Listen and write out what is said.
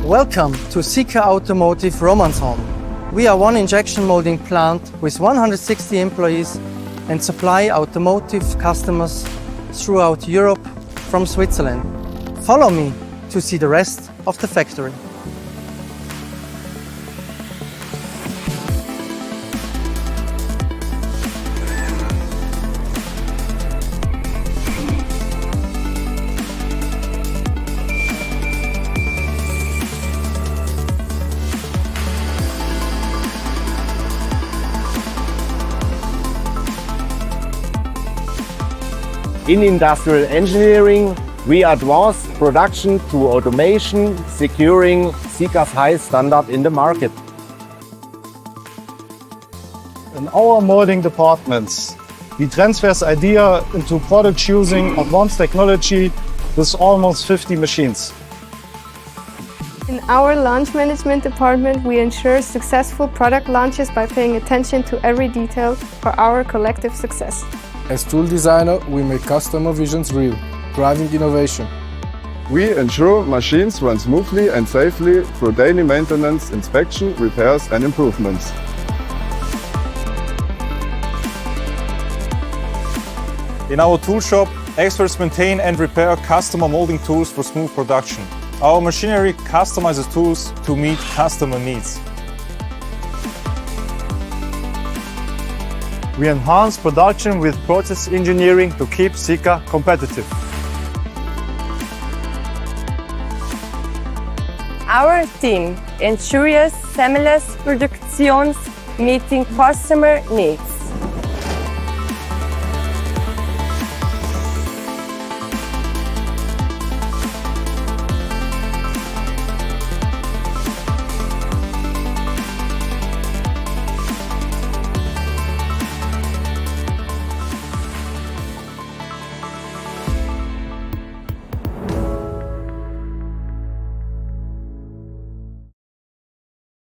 Welcome to Sika Automotive Romanshorn. We are one injection molding plant with 160 employees and supply automotive customers throughout Europe from Switzerland. Follow me to see the rest of the factory. In industrial engineering, we advance production through automation, securing Sika's high standard in the market. In our molding departments, we transfer idea into products using advanced technology with almost 50 machines. In our launch management department, we ensure successful product launches by paying attention to every detail for our collective success. As tool designer, we make customer visions real, driving innovation. We ensure machines run smoothly and safely through daily maintenance, inspection, repairs and improvements. In our tool shop, experts maintain and repair customer molding tools for smooth production. Our machinery customizes tools to meet customer needs. We enhance production with process engineering to keep Sika competitive. Our team ensures seamless productions meeting customer needs.